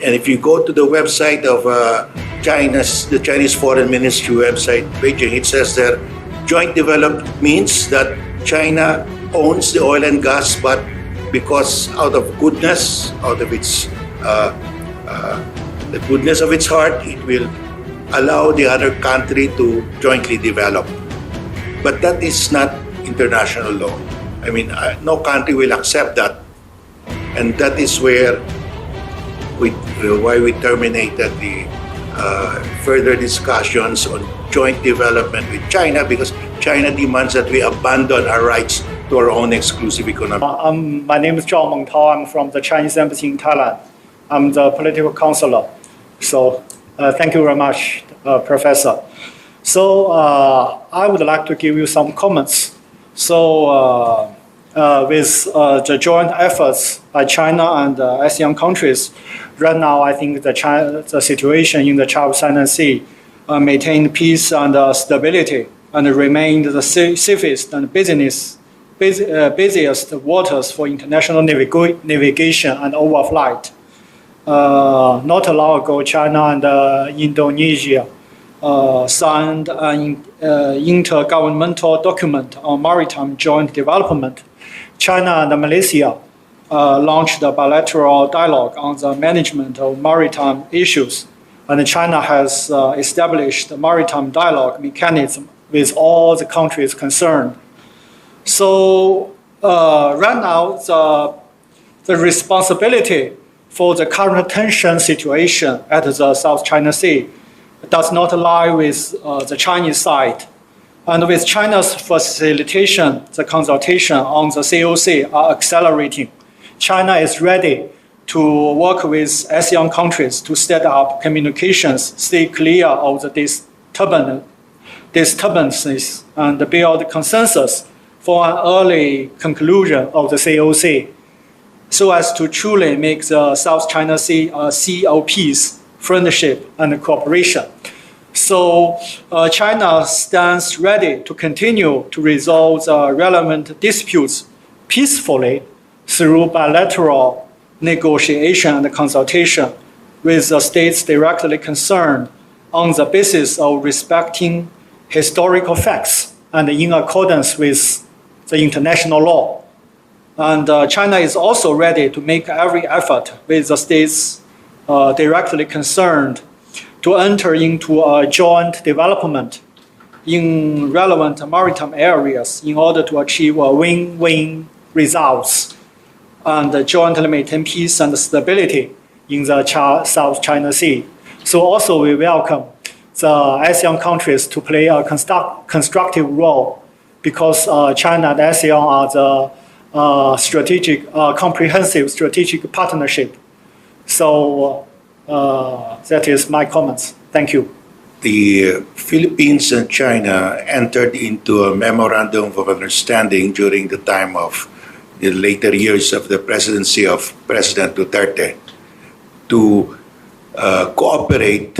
And if you go to the website of the Chinese Foreign Ministry website, Beijing, it says there, joint development means that China owns the oil and gas, but because out of goodness, out of its the goodness of its heart, it will allow the other country to jointly develop. But that is not international law. I mean, no country will accept that, and that is why we terminated the further discussions on joint development with China, because China demands that we abandon our rights to our own exclusive economic. My name is Zhao Mengtao. I'm from the Chinese Embassy in Thailand. I'm the political counselor. So thank you very much, Professor. So I would like to give you some comments. So with the joint efforts by China and ASEAN countries, right now I think the situation in the South China Sea maintained peace and stability and remained the safest and busiest waters for international navigation and overflight. Not long ago, China and Indonesia signed an intergovernmental document on maritime joint development. China and Malaysia launched a bilateral dialogue on the management of maritime issues, and China has established a maritime dialogue mechanism with all the countries concerned. So right now, the responsibility for the current tension situation at the South China Sea does not lie with the Chinese side. And with China's facilitation, the consultation on the COC are accelerating. China is ready to work with ASEAN countries to set up communications, stay clear of the disturbances, and build consensus for an early conclusion of the COC, so as to truly make the South China Sea a sea of peace, friendship, and cooperation. So China stands ready to continue to resolve the relevant disputes peacefully through bilateral negotiation and consultation with the states directly concerned on the basis of respecting historical facts and in accordance with the international law. And China is also ready to make every effort with the states directly concerned to enter into a joint development in relevant maritime areas in order to achieve a win-win results and jointly maintain peace and stability in the South China Sea. So also we welcome the ASEAN countries to play a constructive role, because China and ASEAN are the comprehensive strategic partnership. So that is my comments. Thank you. The Philippines and China entered into a memorandum of understanding during the time of the later years of the presidency of President Duterte to cooperate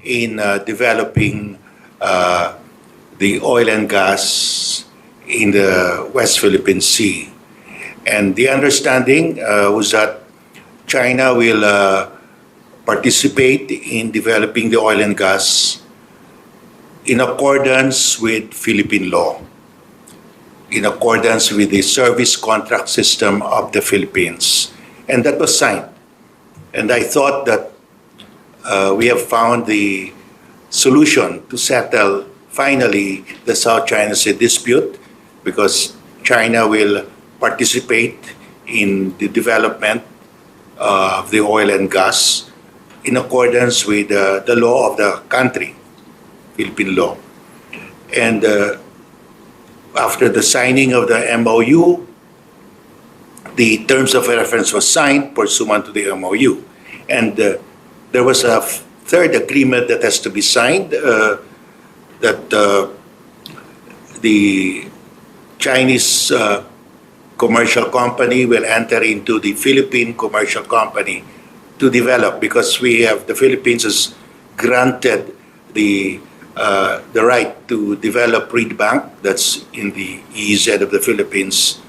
in developing the oil and gas in the West Philippine Sea. And the understanding was that China will participate in developing the oil and gas in accordance with Philippine law, in accordance with the service contract system of the Philippines. And that was signed. And I thought that we have found the solution to settle finally the South China Sea dispute, because China will participate in the development of the oil and gas in accordance with the law of the country, Philippine law. And after the signing of the MOU, the terms of reference was signed pursuant to the MOU. And there was a third agreement that has to be signed, that the Chinese commercial company will enter into the Philippine commercial company to develop, because the Philippines has granted the right to develop Reed Bank, that's in the EEZ of the Philippines,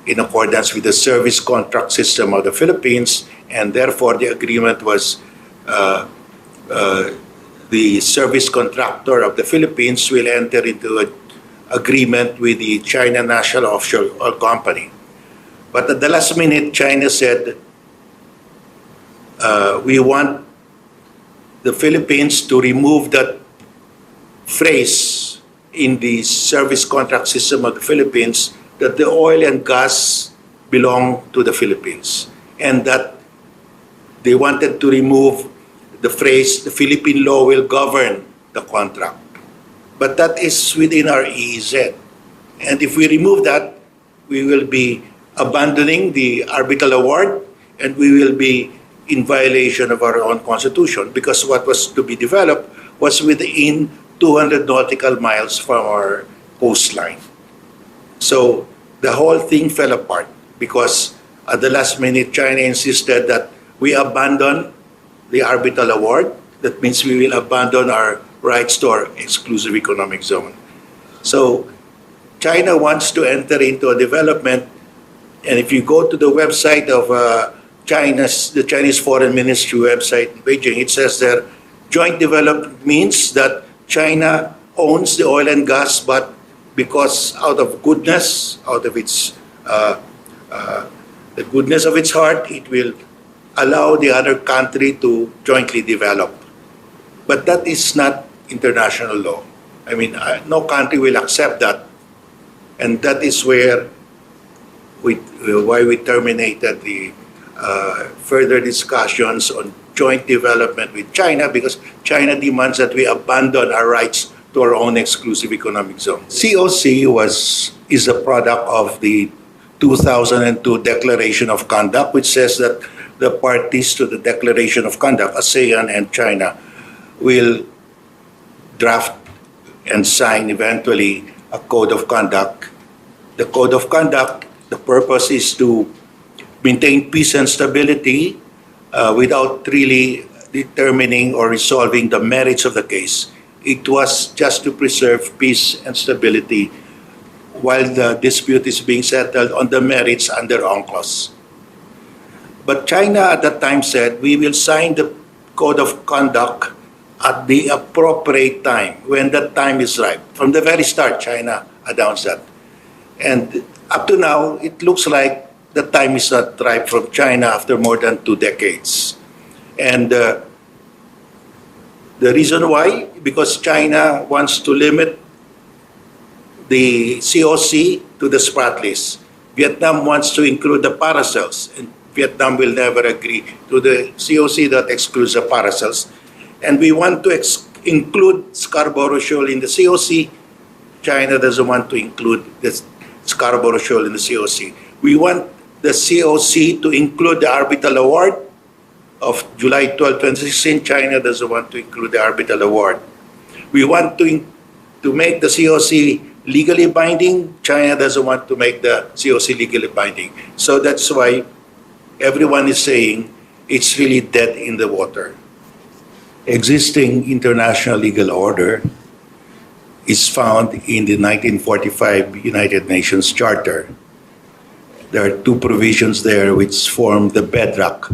in accordance with the service contract system of the Philippines and therefore the agreement was the service contractor of the Philippines will enter into an agreement with the China National Offshore Oil Company. But at the last minute, China said, we want the Philippines to remove that phrase in the service contract system of the Philippines that the oil and gas belong to the Philippines, and that they wanted to remove the phrase, the Philippine law will govern the contract. But that is within our EEZ. And if we remove that, we will be abandoning the arbitral award, and we will be in violation of our own constitution, because what was to be developed was within 200 nautical miles from our coastline. So the whole thing fell apart because at the last minute, China insisted that we abandon the arbitral award. That means we will abandon our rights to our exclusive economic zone. So China wants to enter into a development, and if you go to the website of the Chinese Foreign Ministry website in Beijing, it says there, joint development means that China owns the oil and gas, but because out of goodness, out of its the goodness of its heart, it will allow the other country to jointly develop. But that is not international law. I mean, no country will accept that, and that is where why we terminated the further discussions on joint development with China, because China demands that we abandon our rights to our own exclusive economic zone. COC is a product of the 2002 Declaration of Conduct, which says that the parties to the Declaration of Conduct, ASEAN and China, will draft and sign eventually a code of conduct. The code of conduct, the purpose is to maintain peace and stability without really determining or resolving the merits of the case. It was just to preserve peace and stability while the dispute is being settled on the merits under UNCLOS. But China at that time said, we will sign the code of conduct at the appropriate time, when that time is ripe. From the very start, China announced that. And up to now, it looks like the time is not ripe from China after more than 2 decades. And the reason why, because China wants to limit the COC to the spot list. Vietnam wants to include the paracels, and Vietnam will never agree to the COC that excludes the paracels. And we want to include Scarborough Shoal in the COC. China doesn't want to include the Scarborough Shoal in the COC. We want the COC to include the arbitral award of July 12, 2016. China doesn't want to include the arbitral award. We want to make the COC legally binding. China doesn't want to make the COC legally binding. So that's why everyone is saying it's really dead in the water. Existing international legal order is found in the 1945 United Nations Charter. There are 2 provisions there which form the bedrock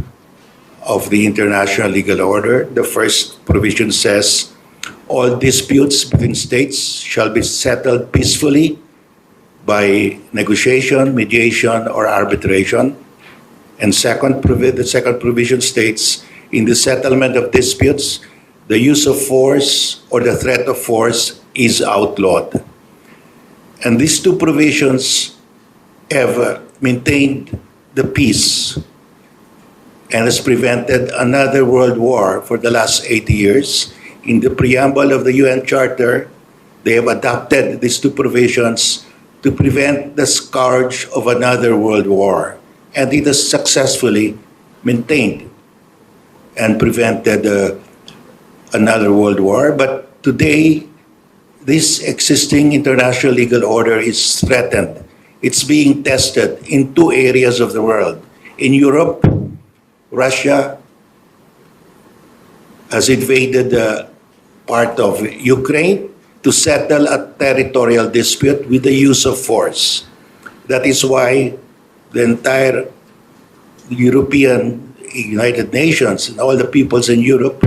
of the international legal order. The first provision says, all disputes between states shall be settled peacefully by negotiation, mediation, or arbitration. And the second provision states, in the settlement of disputes, the use of force or the threat of force is outlawed. And these 2 provisions have maintained the peace and has prevented another world war for the last 80 years. In the preamble of the UN Charter, they have adopted these 2 provisions to prevent the scourge of another world war. And it has successfully maintained and prevented another world war. But today, this existing international legal order is threatened. It's being tested in 2 areas of the world. In Europe, Russia has invaded part of Ukraine to settle a territorial dispute with the use of force. That is why the entire European United Nations and all the peoples in Europe,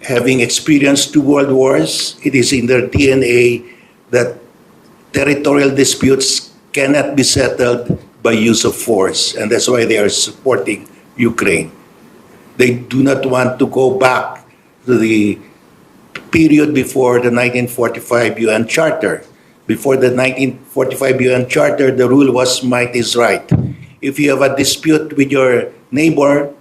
having experienced 2 world wars, it is in their DNA that territorial disputes cannot be settled by use of force, and that's why they are supporting Ukraine. They do not want to go back to the period before the 1945 UN Charter. Before the 1945 UN Charter, the rule was might is right. If you have a dispute with your neighbor,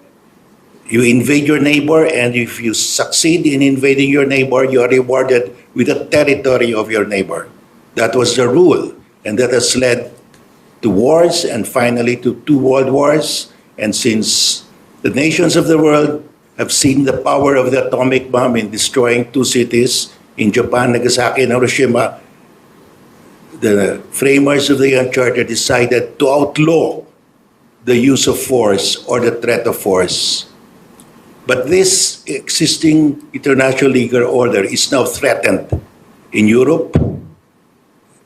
you invade your neighbor, and if you succeed in invading your neighbor, you are rewarded with the territory of your neighbor. That was the rule, and that has led to wars and finally to 2 world wars. And since the nations of the world have seen the power of the atomic bomb in destroying 2 cities in Japan, Nagasaki and Hiroshima, the framers of the UN Charter decided to outlaw the use of force or the threat of force. But this existing international legal order is now threatened in Europe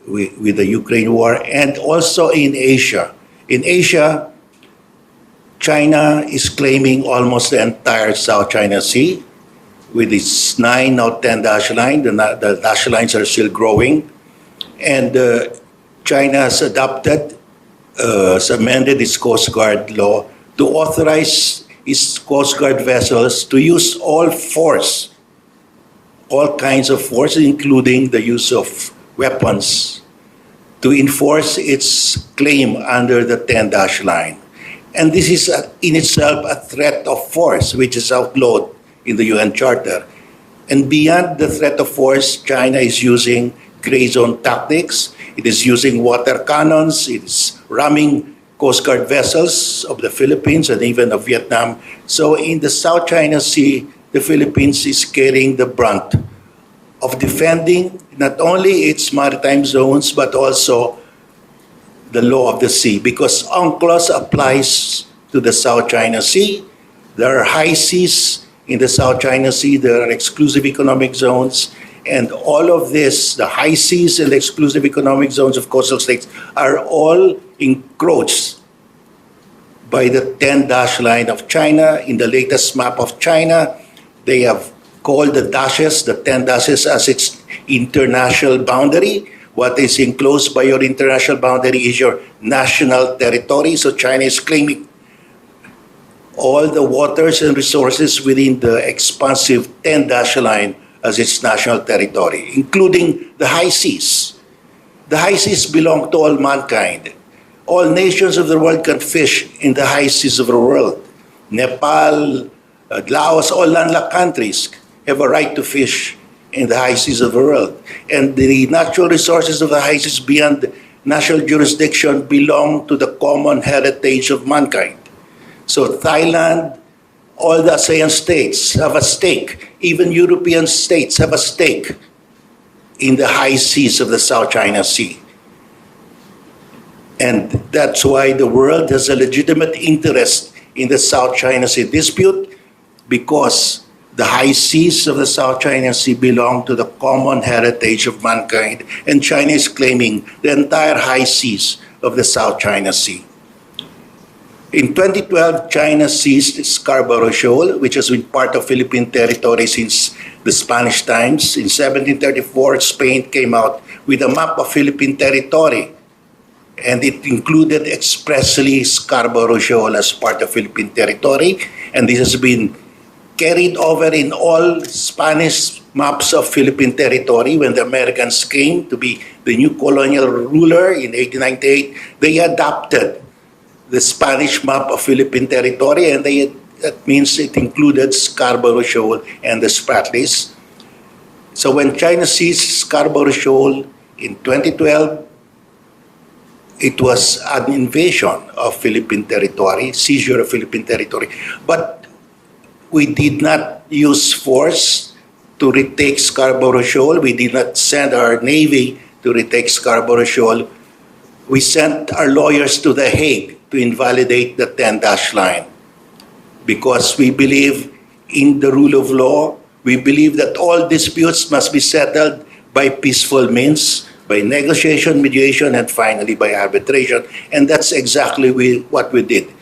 with the Ukraine war and also in Asia. In Asia, China is claiming almost the entire South China Sea with its 9, now 10 dash line. The dash lines are still growing. And China has amended its Coast Guard law to authorize its Coast Guard vessels to use all force, all kinds of force, including the use of weapons, to enforce its claim under the 10 dash line. And this is in itself a threat of force, which is outlawed in the UN Charter. And beyond the threat of force, China is using gray zone tactics. It is using water cannons. It is ramming Coast Guard vessels of the Philippines and even of Vietnam. So in the South China Sea, the Philippines is carrying the brunt of defending not only its maritime zones, but also the law of the sea, because UNCLOS applies to the South China Sea. There are high seas in the South China Sea. There are exclusive economic zones. And all of this, the high seas and the exclusive economic zones of coastal states, are all encroached by the 10 dash line of China. In the latest map of China, they have called the dashes, the 10 dashes, as its international boundary. What is enclosed by your international boundary is your national territory. So China is claiming all the waters and resources within the expansive 10 dash line as its national territory, including the high seas. The high seas belong to all mankind. All nations of the world can fish in the high seas of the world. Nepal, Laos, all landlocked countries have a right to fish in the high seas of the world. And the natural resources of the high seas beyond national jurisdiction belong to the common heritage of mankind. So Thailand, all the ASEAN states have a stake. Even European states have a stake in the high seas of the South China Sea. And that's why the world has a legitimate interest in the South China Sea dispute, because the high seas of the South China Sea belong to the common heritage of mankind, and China is claiming the entire high seas of the South China Sea. In 2012, China seized Scarborough Shoal, which has been part of Philippine territory since the Spanish times. In 1734, Spain came out with a map of Philippine territory, and it included expressly Scarborough Shoal as part of Philippine territory, and this has been carried over in all Spanish maps of Philippine territory. When the Americans came to be the new colonial ruler in 1898, they adopted the Spanish map of Philippine territory, and that means it included Scarborough Shoal and the Spratlys. So when China seized Scarborough Shoal in 2012, it was an invasion of Philippine territory, seizure of Philippine territory. But we did not use force to retake Scarborough Shoal. We did not send our Navy to retake Scarborough Shoal. We sent our lawyers to The Hague to invalidate the 10 dash line, because we believe in the rule of law. We believe that all disputes must be settled by peaceful means, by negotiation, mediation, and finally by arbitration. And that's exactly what we did.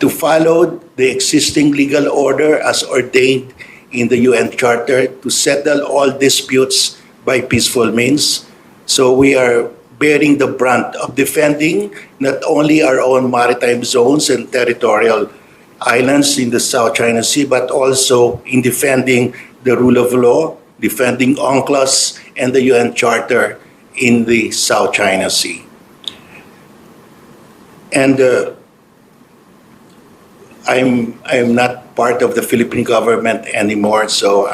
to follow the existing legal order as ordained in the UN Charter to settle all disputes by peaceful means. So we are bearing the brunt of defending not only our own maritime zones and territorial islands in the South China Sea, but also in defending the rule of law, defending UNCLOS and the UN Charter in the South China Sea. And I'm not part of the Philippine government anymore, so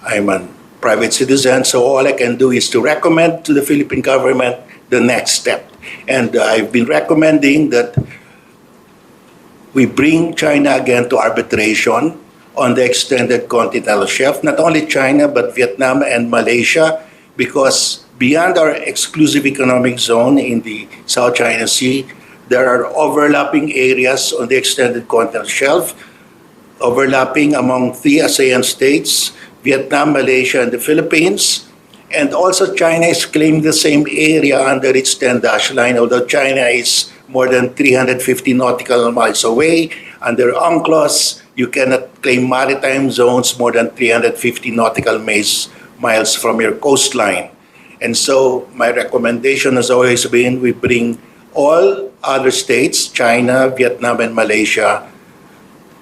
I'm a private citizen. So all I can do is to recommend to the Philippine government the next step. And I've been recommending that we bring China again to arbitration on the extended continental shelf, not only China, but Vietnam and Malaysia, because beyond our exclusive economic zone in the South China Sea, there are overlapping areas on the extended continental shelf, overlapping among 3 ASEAN states, Vietnam, Malaysia, and the Philippines. And also China is claiming the same area under its 10-dash line, although China is more than 350 nautical miles away. Under UNCLOS, you cannot claim maritime zones more than 350 nautical miles from your coastline. And so my recommendation has always been we bring all other states, China, Vietnam, and Malaysia,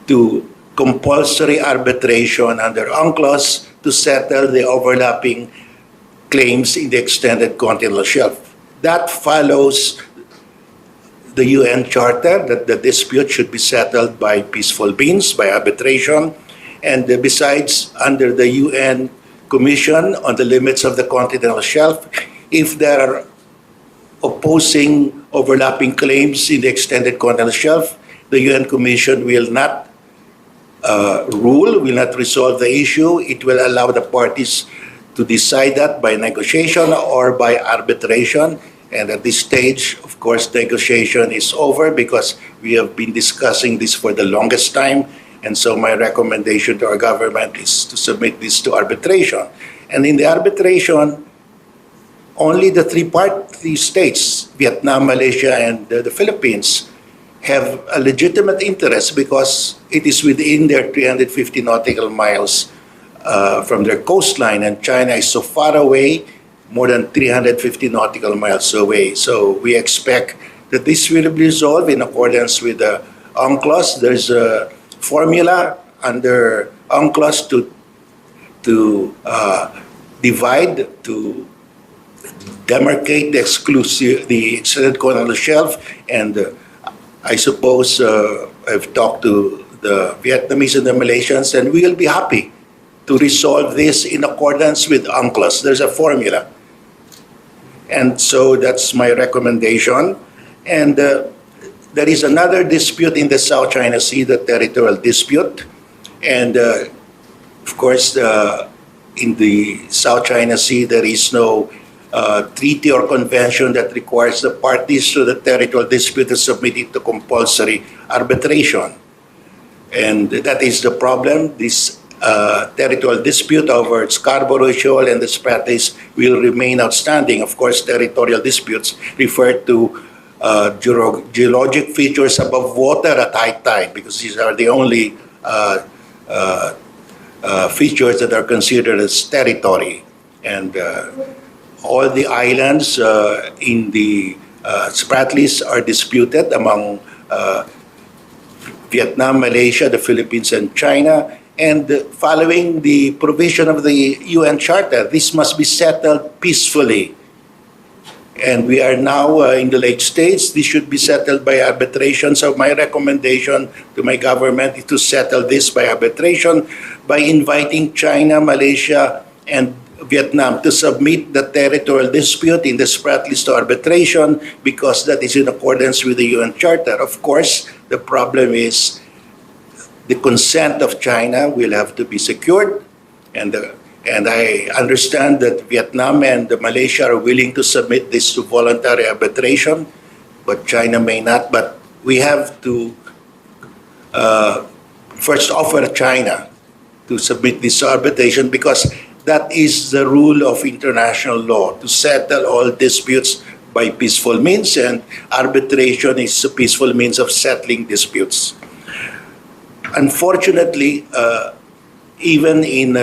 to compulsory arbitration under UNCLOS to settle the overlapping claims in the extended continental shelf. That follows the UN Charter that the dispute should be settled by peaceful means, by arbitration, and besides, under the UN Commission on the Limits of the Continental Shelf, if there are opposing overlapping claims in the extended continental shelf, the UN Commission will not rule, will not resolve the issue. It will allow the parties to decide that by negotiation or by arbitration. And at this stage, of course, negotiation is over because we have been discussing this for the longest time. And so my recommendation to our government is to submit this to arbitration. And in the arbitration, only the three states, Vietnam, Malaysia, and the Philippines, have a legitimate interest because it is within their 350 nautical miles from their coastline, and China is so far away, more than 350 nautical miles away. So we expect that this will be resolved in accordance with the UNCLOS. There's a formula under UNCLOS to divide, to demarcate the extended continental shelf, and I suppose I've talked to the Vietnamese and the Malaysians, and we will be happy to resolve this in accordance with UNCLOS. There's a formula. And so that's my recommendation. And there is another dispute in the South China Sea, the territorial dispute. And of course, in the South China Sea, there is no treaty or convention that requires the parties to the territorial dispute to submit it to compulsory arbitration. And that is the problem. This territorial dispute over Scarborough Shoal and the Spratlys will remain outstanding. Of course, territorial disputes refer to geologic features above water at high tide, because these are the only features that are considered as territory. And all the islands in the Spratlys are disputed among Vietnam, Malaysia, the Philippines, and China. And following the provision of the UN Charter, this must be settled peacefully. And we are now in the late stage. This should be settled by arbitration. So my recommendation to my government is to settle this by arbitration by inviting China, Malaysia, and Vietnam to submit the territorial dispute in the Spratlys to arbitration, because that is in accordance with the UN Charter. Of course, the problem is the consent of China will have to be secured, and I understand that Vietnam and Malaysia are willing to submit this to voluntary arbitration, but China may not. But we have to first offer China to submit this to arbitration, because that is the rule of international law, to settle all disputes by peaceful means, and arbitration is a peaceful means of settling disputes. unfortunately, even in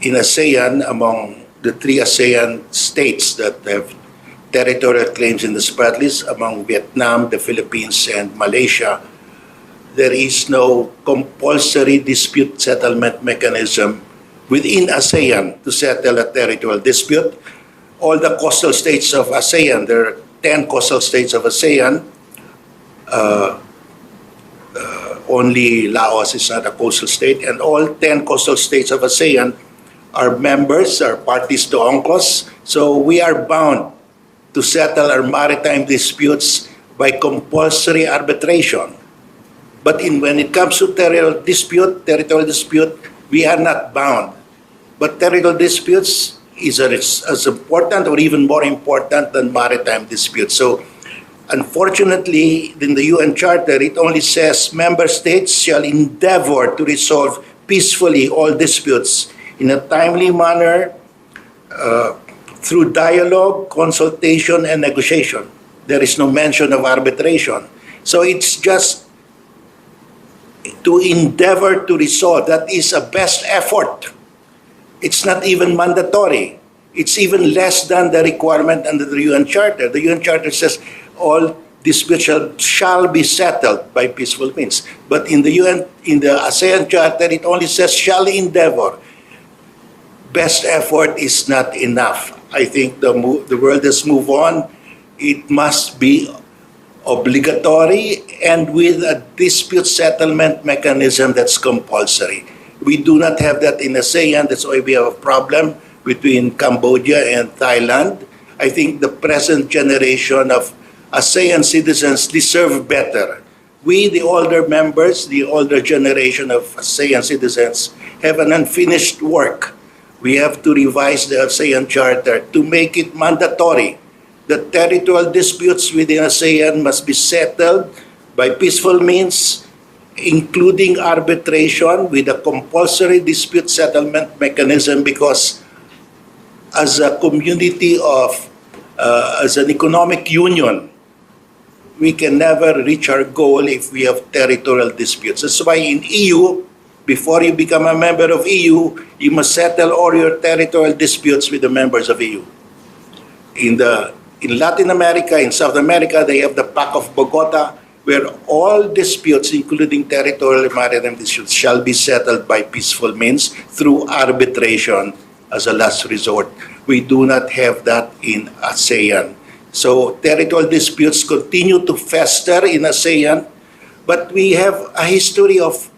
ASEAN, among the three ASEAN states that have territorial claims in the spread list, among Vietnam, the Philippines, and Malaysia, there is no compulsory dispute settlement mechanism within ASEAN to settle a territorial dispute. All the coastal states of ASEAN, there are 10 coastal states of ASEAN, only Laos is not a coastal state, and all 10 coastal states of ASEAN are members, are parties to UNCLOS, so we are bound to settle our maritime disputes by compulsory arbitration. But when it comes to territorial dispute, we are not bound. But territorial disputes is as important or even more important than maritime disputes. So, unfortunately, in the UN Charter, it only says member states shall endeavor to resolve peacefully all disputes in a timely manner through dialogue, consultation, and negotiation. There is no mention of arbitration. So it's just to endeavor to resolve. That is a best effort. It's not even mandatory. It's even less than the requirement under the UN Charter. The UN Charter says all disputes shall be settled by peaceful means. But in the ASEAN Charter, it only says shall endeavor. Best effort is not enough. I think the world has moved on. It must be obligatory and with a dispute settlement mechanism that's compulsory. We do not have that in ASEAN. That's why we have a problem between Cambodia and Thailand. I think the present generation of ASEAN citizens deserve better. We, the older members, the older generation of ASEAN citizens, have an unfinished work. We have to revise the ASEAN Charter to make it mandatory that territorial disputes within ASEAN must be settled by peaceful means, including arbitration with a compulsory dispute settlement mechanism, because as a community as an economic union, we can never reach our goal if we have territorial disputes. That's why in EU, before you become a member of EU, you must settle all your territorial disputes with the members of EU. In Latin America, in South America, they have the Pact of Bogota, where all disputes, including territorial and maritime disputes, shall be settled by peaceful means through arbitration as a last resort. We do not have that in ASEAN. So territorial disputes continue to fester in ASEAN, but we have a history of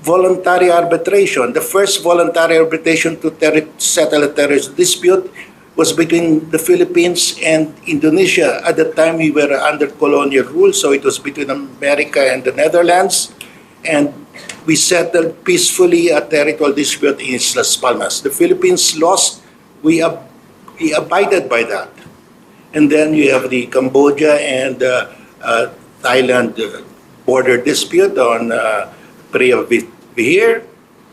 voluntary arbitration. The first voluntary arbitration to settle a terrorist dispute was between the Philippines and Indonesia. At the time, we were under colonial rule, so it was between America and the Netherlands, and we settled peacefully a territorial dispute in Las Palmas. The Philippines lost. We abided by that. And then you have the Cambodia and Thailand border dispute on Preah Vihear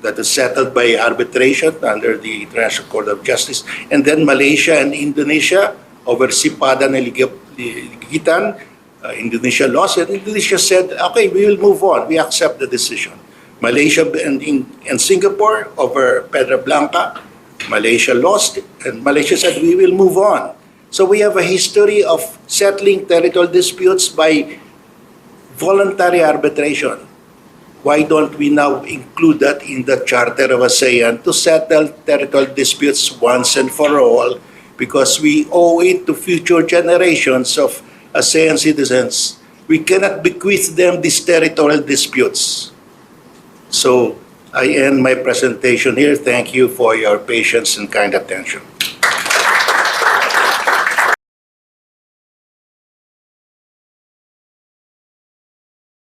that is settled by arbitration under the International Court of Justice. And then Malaysia and Indonesia over Sipadan and Ligitan. Indonesia lost, and Indonesia said, okay, we will move on. We accept the decision. Malaysia and Singapore over Pedra Blanca. Malaysia lost, and Malaysia said, we will move on. So we have a history of settling territorial disputes by voluntary arbitration. Why don't we now include that in the Charter of ASEAN to settle territorial disputes once and for all? Because we owe it to future generations of ASEAN citizens. We cannot bequeath them these territorial disputes. So I end my presentation here. Thank you for your patience and kind attention.